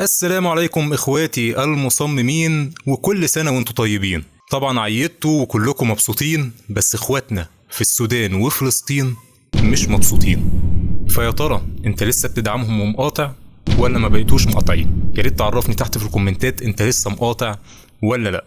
السلام عليكم اخواتي المصممين، وكل سنة وانتم طيبين. طبعا عيدتوا وكلكم مبسوطين، بس اخواتنا في السودان وفلسطين مش مبسوطين. فيا ترى انت لسه بتدعمهم ومقاطع ولا ما بقيتوش مقاطعين؟ يا ريت تعرفني تحت في الكومنتات انت لسه مقاطع ولا لا.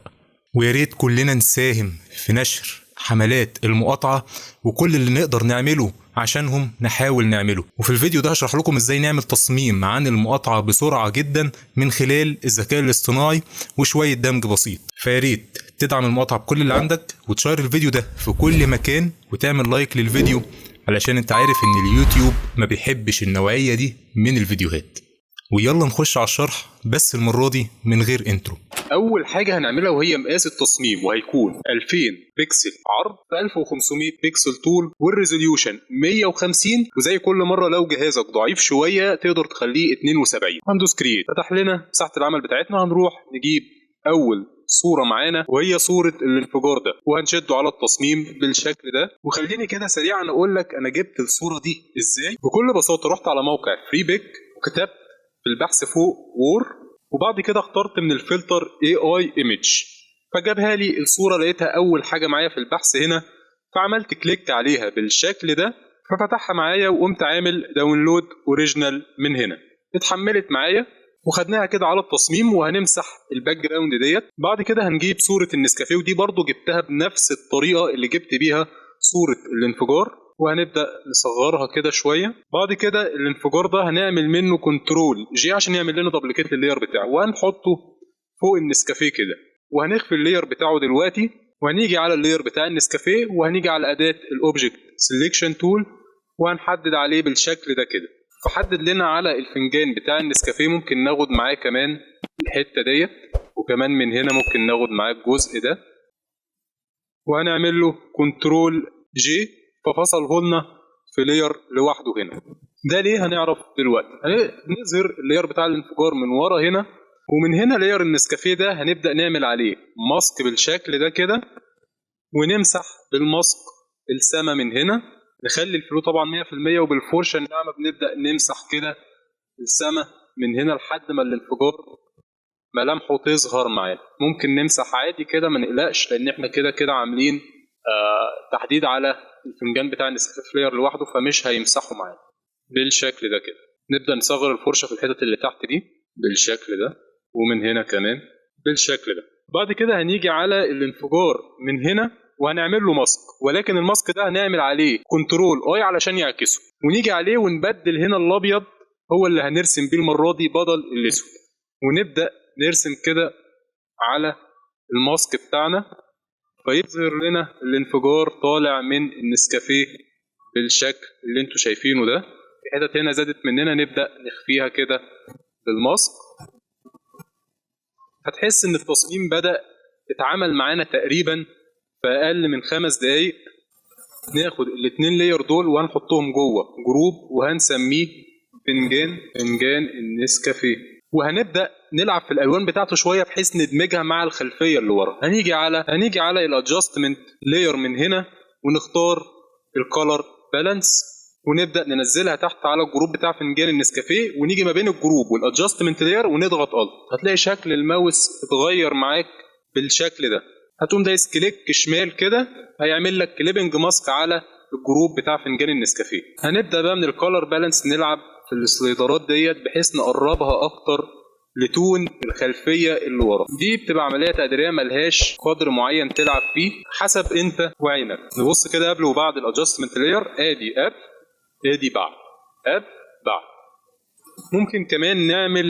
ويا ريت كلنا نساهم في نشر حملات المقاطعة، وكل اللي نقدر نعمله عشانهم نحاول نعمله. وفي الفيديو ده هشرح لكم ازاي نعمل تصميم عن المقاطعة بسرعة جدا من خلال الذكاء الاصطناعي وشوية دمج بسيط. فياريت تدعم المقاطعة بكل اللي عندك، وتشير الفيديو ده في كل مكان، وتعمل لايك للفيديو، علشان انت عارف ان اليوتيوب ما بيحبش النوعية دي من الفيديوهات. ويلا نخش على الشرح، بس المرة دي من غير انترو. اول حاجه هنعملها وهي مقاس التصميم، وهيكون 2000 بكسل عرض في 1500 بكسل طول، والريزوليوشن 150. وزي كل مره لو جهازك ضعيف شويه تقدر تخليه 72. هندوس كرييت، فتح لنا مساحه العمل بتاعتنا. هنروح نجيب اول صورة معانا وهي صورة الانفجار ده، وهنشده على التصميم بالشكل ده. وخليني كده سريعا اقول لك انا جبت الصورة دي ازاي. بكل بساطة رحت على موقع فري بيك وكتبت في البحث فوق وور، وبعد كده اخترت من الفلتر AI Image، فجابها لي الصورة. لقيتها أول حاجة معايا في البحث هنا، فعملت كليك عليها بالشكل ده، ففتحها معايا وقمت عامل داونلود اوريجينال من هنا. اتحملت معايا وخدناها كده على التصميم، وهنمسح الباك جراوند ديت. بعد كده هنجيب صورة النسكافيه، ودي برضو جبتها بنفس الطريقة اللي جبت بيها صورة الانفجار، وهنبدأ نصغرها كده شوية. بعد كده الانفجار ده هنعمل منه كنترول جي عشان يعمل لنا دبليكيت لللاير بتاعه، وهنحطه فوق النسكافيه كده، وهنخفي اللاير بتاعه دلوقتي. وهنيجي على اللاير بتاع النسكافيه، وهنيجي على أداة الأوبجكت سيلكشن تول، وهنحدد عليه بالشكل ده كده. فحدد لنا على الفنجان بتاع النسكافيه، ممكن ناخد معاه كمان الحتة ديت، وكمان من هنا ممكن ناخد معاه الجزء ده، وهنعمل له كنترول جي ففصله لنا في لاير لوحده هنا. ده ليه هنعرف دلوقتي. هنظهر اللاير بتاع الانفجار من ورا هنا، ومن هنا لاير النسكافيه ده هنبدأ نعمل عليه ماسك بالشكل ده كده، ونمسح بالماسك السما من هنا. نخلي الفلو طبعا 100%، وبالفرشة الناعمة بنبدأ نمسح كده السما من هنا لحد ما الانفجار ملامحه تظهر معانا. ممكن نمسح عادي كده ما نقلقش، لان احنا كده كده عاملين تحديد على الفنجان بتاع النسكافيه فلاير لوحده، فمش هيمسحه معانا بالشكل ده كده. نبدا نصغر الفرشه في الحتت اللي تحت دي بالشكل ده، ومن هنا كمان بالشكل ده. بعد كده هنيجي على الانفجار من هنا وهنعمل له ماسك، ولكن الماسك ده هنعمل عليه كنترول اي علشان يعكسه، ونيجي عليه ونبدل هنا الابيض هو اللي هنرسم بيه المره دي بدل الاسود، ونبدا نرسم كده على الماسك بتاعنا، فيظهر لنا الانفجار طالع من النسكافيه بالشكل اللي انتوا شايفينه ده. في حتت هنا زادت مننا نبدأ نخفيها كده بالماسك. هتحس ان التصميم بدأ يتعامل معانا تقريبا في اقل من 5 دقايق. ناخد الاتنين لاير دول وهنحطهم جوه جروب، وهنسميه فنجان النسكافيه، وهنبدا نلعب في الالوان بتاعته شويه بحيث ندمجها مع الخلفيه اللي ورا. هنيجي على الادجستمنت لاير من هنا، ونختار الكالر بالانس، ونبدا ننزلها تحت على الجروب بتاع فنجان النسكافيه، ونيجي ما بين الجروب والادجستمنت لاير ونضغط الت. هتلاقي شكل الماوس اتغير معاك بالشكل ده. هتقوم دايس كليك شمال كده، هيعمل لك كليبنج ماسك على الجروب بتاع فنجان النسكافيه. هنبدا بقى من الكالر بالانس نلعب في السلايدرات ديت بحيث نقربها اكتر لتون الخلفيه اللي ورا. دي بتبقى عمليه تقديريه ملهاش قدر معين تلعب فيه، حسب انت وعينك. نبص كده قبل وبعد الادجستمنت لاير، ادي قبل ادي بعد، قبل بعد. ممكن كمان نعمل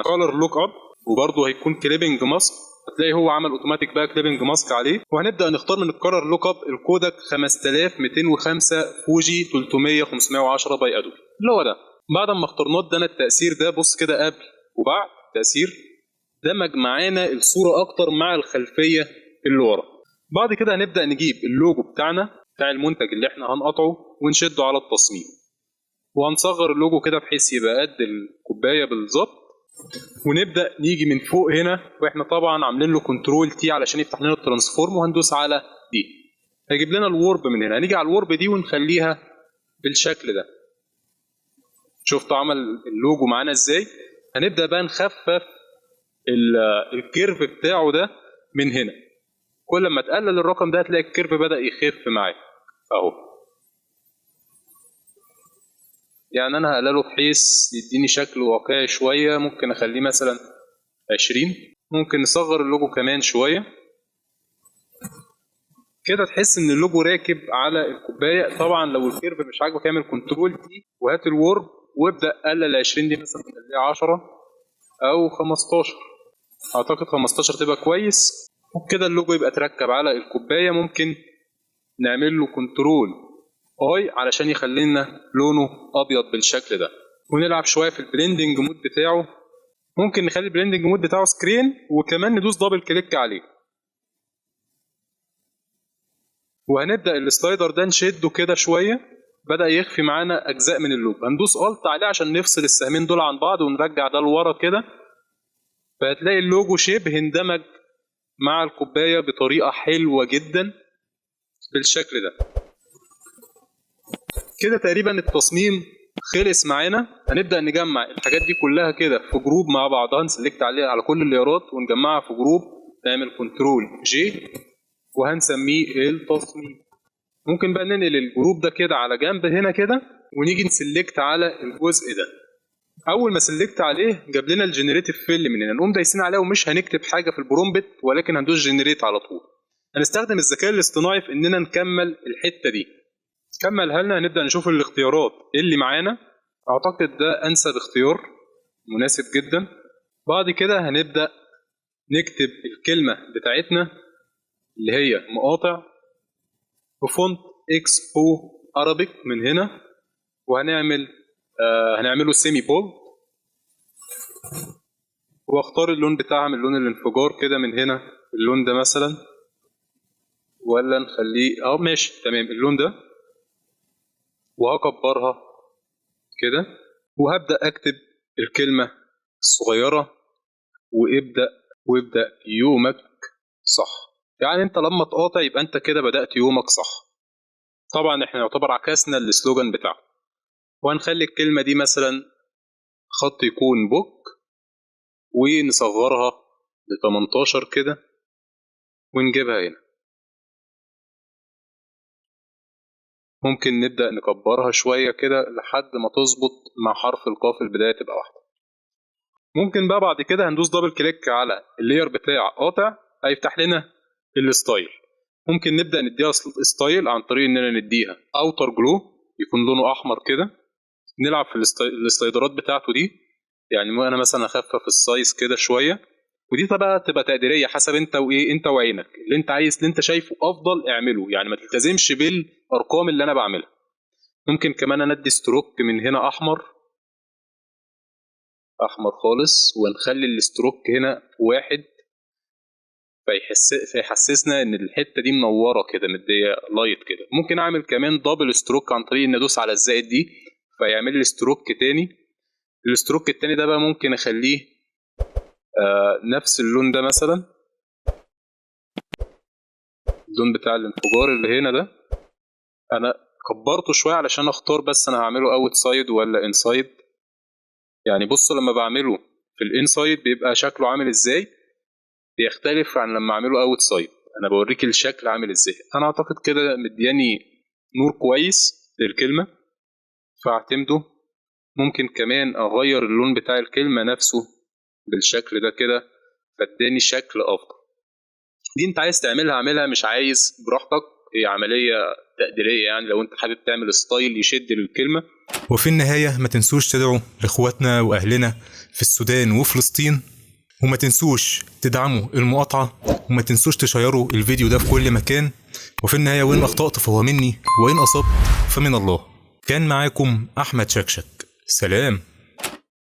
كالر لوك اب، وبرضه هيكون كليبنج ماسك. هتلاقي هو عمل اوتوماتيك بقى كليبنج ماسك عليه. وهنبدا نختار من الكالر لوك اب الكودك 5205 فوجي 300 510 باي ادوبي اللي هو ده. بعد ما اخترناه ادانا التاثير ده. بص كده قبل وبعد تاثير، دمج معانا الصوره اكتر مع الخلفيه اللي ورا. بعد كده هنبدا نجيب اللوجو بتاعنا بتاع المنتج اللي احنا هنقطعه ونشده على التصميم، وهنصغر اللوجو كده بحيث يبقى قد الكوبايه بالظبط. ونبدا نيجي من فوق هنا، واحنا طبعا عاملين له كنترول تي علشان يفتح لنا الترانسفورم، وهندوس على دي هيجيب لنا الورب من هنا. هنيجي على الورب دي ونخليها بالشكل ده. شفتوا عمل اللوجو معانا ازاي؟ هنبدأ بقى نخفف الكيرف بتاعه ده من هنا. كل ما تقلل الرقم ده هتلاقي الكيرف بدأ يخف معاك اهو. يعني انا هقلله بحيث يديني شكل واقعي شوية. ممكن اخليه مثلا 20. ممكن نصغر اللوجو كمان شوية كده تحس ان اللوجو راكب على الكوباية. طبعا لو الكيرف مش عاجبك اعمل كنترول تي وهات الورب وابدأ قلل 20 دي مثلا خليها 10 او 15. اعتقد 15 تبقى كويس. وبكده اللوجو يبقى تركب على الكوباية. ممكن نعمل له كنترول اي علشان يخلينا لونه ابيض بالشكل ده. ونلعب شوية في البليندنج مود بتاعه. ممكن نخلي البليندنج مود بتاعه سكرين وكمان ندوس دبل كليك عليه. وهنبدأ السلايدر ده نشده كده شوية. بدأ يخفي معانا أجزاء من اللوجو. هندوس ألت عليه عشان نفصل السهمين دول عن بعض ونرجع ده لورا كده. فهتلاقي اللوجو شبه اندمج مع الكوباية بطريقة حلوة جدا بالشكل ده. كده تقريبا التصميم خلص معانا. هنبدأ نجمع الحاجات دي كلها كده في جروب مع بعضها. نسلكت عليها على كل الليارات ونجمعها في جروب. نعمل كنترول جي وهنسميه التصميم. ممكن بقى ننقل الجروب ده كده على جنب هنا كده ونيجي نسلكت على الجزء ده. اول ما سلكت عليه جاب لنا الجنريتيف فيل من هنا. نقوم دايسين عليه ومش هنكتب حاجه في البرومبت ولكن هندوس جنريت على طول. هنستخدم الذكاء الاصطناعي في اننا نكمل الحته دي. كملها لنا. هنبدا نشوف الاختيارات اللي معانا. اعتقد ده انسب اختيار مناسب جدا. بعد كده هنبدا نكتب الكلمه بتاعتنا اللي هي مقاطع بفونت اكس او ارابيك من هنا. هنعمله سيمي بولد. واختار اللون بتاعها من لون الانفجار كده من هنا. اللون ده مثلا ولا نخليه ماشي تمام اللون ده. وهكبرها كده وهبدأ اكتب الكلمة الصغيرة وابدأ يومك صح. يعني انت لما تقاطع يبقى انت كده بدأت يومك صح. طبعا احنا يعتبر عكسنا السلوجان بتاعه. وهنخلي الكلمة دي مثلا خط يكون بوك ونصغرها ل 18 كده ونجيبها هنا. ممكن نبدأ نكبرها شوية كده لحد ما تظبط مع حرف القاف البداية تبقى واحدة. ممكن بقى بعد كده هندوس دبل كليك على اللاير بتاع قاطع هيفتح لنا الستايل. ممكن نبدأ نديها ستايل عن طريق اننا نديها اوتر جلو يكون لونه احمر كده. نلعب في السلايدرات بتاعته دي. يعني انا مثلا اخفف السايز كده شويه. ودي طبعا تبقى تقديريه حسب انت انت وعينك اللي انت عايز اللي انت شايفه افضل اعمله. يعني ما تلتزمش بالارقام اللي انا بعملها. ممكن كمان اندي ستروك من هنا احمر خالص ونخلي الستروك هنا 1 فيحسسنا ان الحته دي منوره كده مديه لايت كده. ممكن اعمل كمان دبل ستروك عن طريق ان ادوس على الزائد دي فيعمل لي ستروك تاني. الستروك التاني ده بقى ممكن اخليه نفس اللون ده مثلا. اللون بتاع الانفجار اللي هنا ده انا كبرته شويه علشان اختار بس انا هعمله اوت سايد ولا انسايد. يعني بصوا لما بعمله في الانسايد بيبقى شكله عامل ازاي. بيختلف عن لما اعمله اوت سايد. انا بوريك الشكل عامل ازاي. انا اعتقد كده مدياني نور كويس للكلمه فاعتمده. ممكن كمان اغير اللون بتاع الكلمه نفسه بالشكل ده كده فاداني شكل افضل. دي انت عايز تعملها اعملها مش عايز براحتك. هي عمليه تقديريه. يعني لو انت حابب تعمل ستايل يشد للكلمه. وفي النهايه ما تنسوش تدعوا لاخواتنا واهلنا في السودان وفلسطين. وما تنسوش تدعموا المقاطعه. وما تنسوش تشيروا الفيديو ده في كل مكان. وفي النهايه وإن اخطأت فهو مني وإن اصبت فمن الله. كان معاكم احمد شكشك. سلام.